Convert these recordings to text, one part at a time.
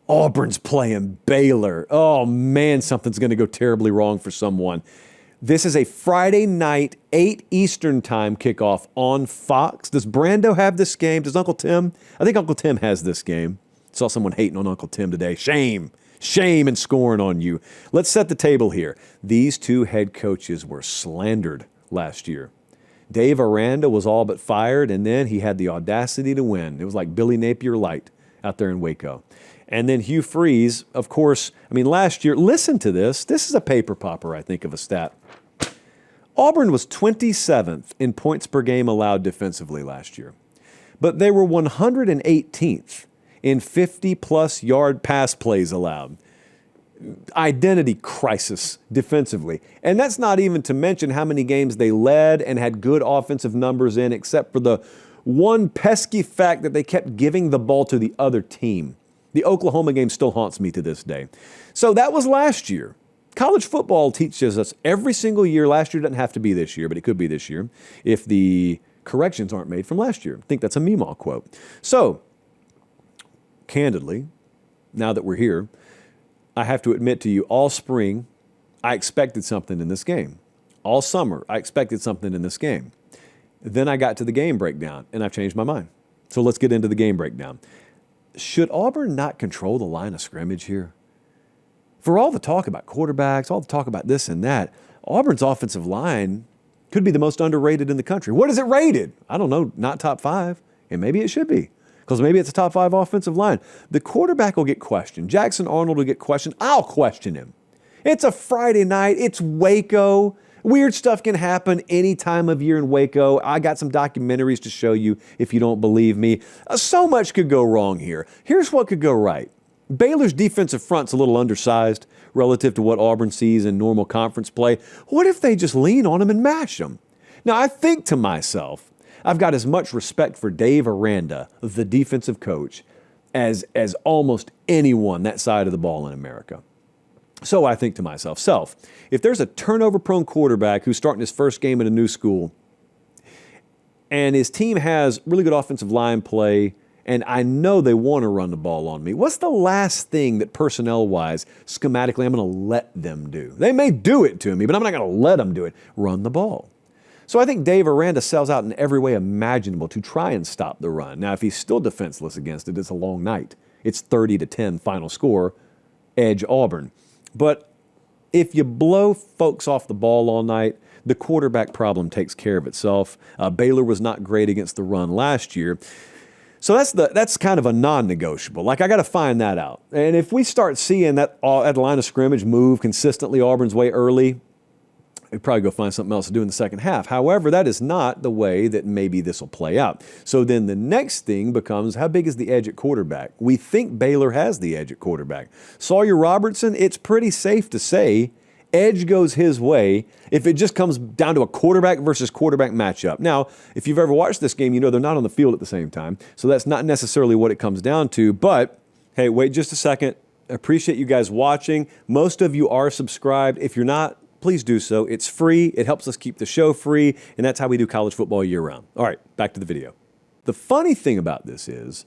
Auburn's playing Baylor. Oh, man, something's going to go terribly wrong for someone. This is a Friday night, 8 Eastern time kickoff on Fox. Does Brando have this game? Does Uncle Tim? I think Uncle Tim has this game. Saw someone hating on Uncle Tim today. Shame. Shame and scorn on you. Let's set the table here. These two head coaches were slandered last year. Dave Aranda was all but fired, and then he had the audacity to win. It was like Billy Napier light out there in Waco. And then Hugh Freeze, of course, last year, listen to this. This is a paper popper, I think, of a stat. Auburn was 27th in points per game allowed defensively last year, but they were 118th in 50-plus yard pass plays allowed. Identity crisis defensively. And that's not even to mention how many games they led and had good offensive numbers in, except for the one pesky fact that they kept giving the ball to the other team. The Oklahoma game still haunts me to this day. So that was last year. College football teaches us every single year. Last year doesn't have to be this year, but it could be this year if the corrections aren't made from last year. I think that's a Meemaw quote. So, candidly, now that we're here, I have to admit to you, all spring, I expected something in this game. All summer, I expected something in this game. Then I got to the game breakdown, and I've changed my mind. So let's get into the game breakdown. Should Auburn not control the line of scrimmage here? For all the talk about quarterbacks, all the talk about this and that, Auburn's offensive line could be the most underrated in the country. What is it rated? I don't know, not top 5, and maybe it should be, because maybe it's a top 5 offensive line. The quarterback will get questioned. Jackson Arnold will get questioned. I'll question him. It's a Friday night. It's Waco. Weird stuff can happen any time of year in Waco. I got some documentaries to show you if you don't believe me. So much could go wrong here. Here's what could go right. Baylor's defensive front's a little undersized relative to what Auburn sees in normal conference play. What if they just lean on them and mash them? Now, I think to myself, I've got as much respect for Dave Aranda, the defensive coach, as almost anyone that side of the ball in America. So I think to myself, if there's a turnover-prone quarterback who's starting his first game in a new school and his team has really good offensive line play, and I know they want to run the ball on me, what's the last thing that personnel-wise, schematically, I'm going to let them do? They may do it to me, but I'm not going to let them do it. Run the ball. So I think Dave Aranda sells out in every way imaginable to try and stop the run. Now, if he's still defenseless against it, it's a long night. It's 30-10 final score, edge Auburn. But if you blow folks off the ball all night, the quarterback problem takes care of itself. Baylor was not great against the run last year. So that's kind of a non-negotiable. Like, I got to find that out. And if we start seeing that line of scrimmage move consistently Auburn's way early, we'd probably go find something else to do in the second half. However, that is not the way that maybe this will play out. So then the next thing becomes, how big is the edge at quarterback? We think Baylor has the edge at quarterback. Sawyer Robertson, it's pretty safe to say edge goes his way if it just comes down to a quarterback versus quarterback matchup. Now, if you've ever watched this game, you know they're not on the field at the same time. So that's not necessarily what it comes down to. But, hey, wait just a second. Appreciate you guys watching. Most of you are subscribed. If you're not, please do so. It's free. It helps us keep the show free, and that's how we do college football year-round. All right, back to the video. The funny thing about this is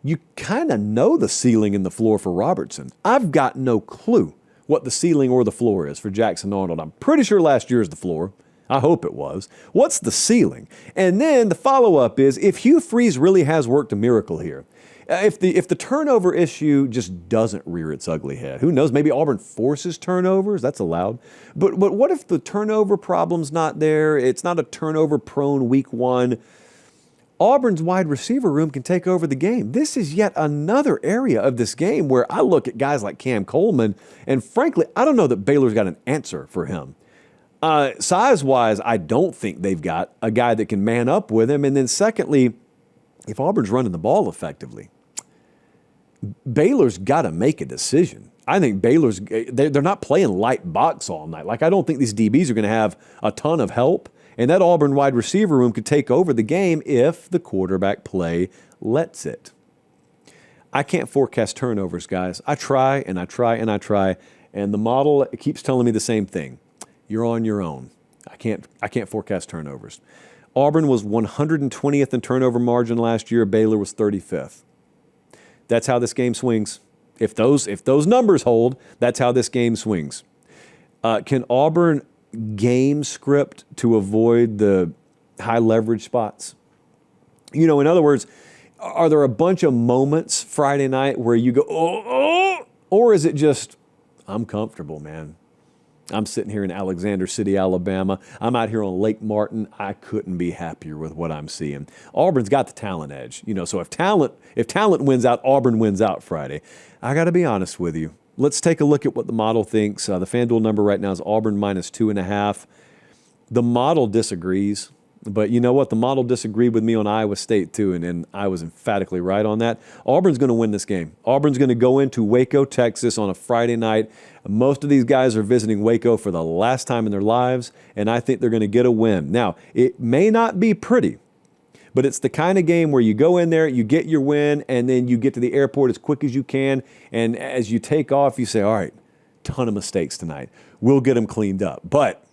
you kind of know the ceiling and the floor for Robertson. I've got no clue what the ceiling or the floor is for Jackson Arnold. I'm pretty sure last year is the floor. I hope it was. What's the ceiling? And then the follow-up is, if Hugh Freeze really has worked a miracle here, if the turnover issue just doesn't rear its ugly head, who knows? Maybe Auburn forces turnovers. That's allowed. But what if the turnover problem's not there? It's not a turnover-prone week one. Auburn's wide receiver room can take over the game. This is yet another area of this game where I look at guys like Cam Coleman, and frankly, I don't know that Baylor's got an answer for him. Size-wise, I don't think they've got a guy that can man up with him. And then secondly, if Auburn's running the ball effectively, Baylor's got to make a decision. I think they're not playing light box all night. Like, I don't think these DBs are going to have a ton of help. And that Auburn wide receiver room could take over the game if the quarterback play lets it. I can't forecast turnovers, guys. I try and I try and I try. And the model keeps telling me the same thing. You're on your own. I can't forecast turnovers. Auburn was 120th in turnover margin last year. Baylor was 35th. That's how this game swings. If those numbers hold, that's how this game swings. Can Auburn game script to avoid the high leverage spots? In other words, are there a bunch of moments Friday night where you go, oh, or is it just, I'm comfortable, man. I'm sitting here in Alexander City, Alabama. I'm out here on Lake Martin. I couldn't be happier with what I'm seeing. Auburn's got the talent edge. So if talent wins out, Auburn wins out Friday. I got to be honest with you. Let's take a look at what the model thinks. The FanDuel number right now is Auburn -2.5. The model disagrees. But you know what? The model disagreed with me on Iowa State, too, and I was emphatically right on that. Auburn's going to win this game. Auburn's going to go into Waco, Texas on a Friday night. Most of these guys are visiting Waco for the last time in their lives, and I think they're going to get a win. Now, it may not be pretty, but it's the kind of game where you go in there, you get your win, and then you get to the airport as quick as you can, and as you take off, you say, all right, ton of mistakes tonight. We'll get them cleaned up. But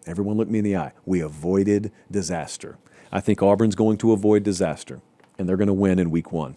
everyone look me in the eye. We avoided disaster. I think Auburn's going to avoid disaster, and they're going to win in week 1.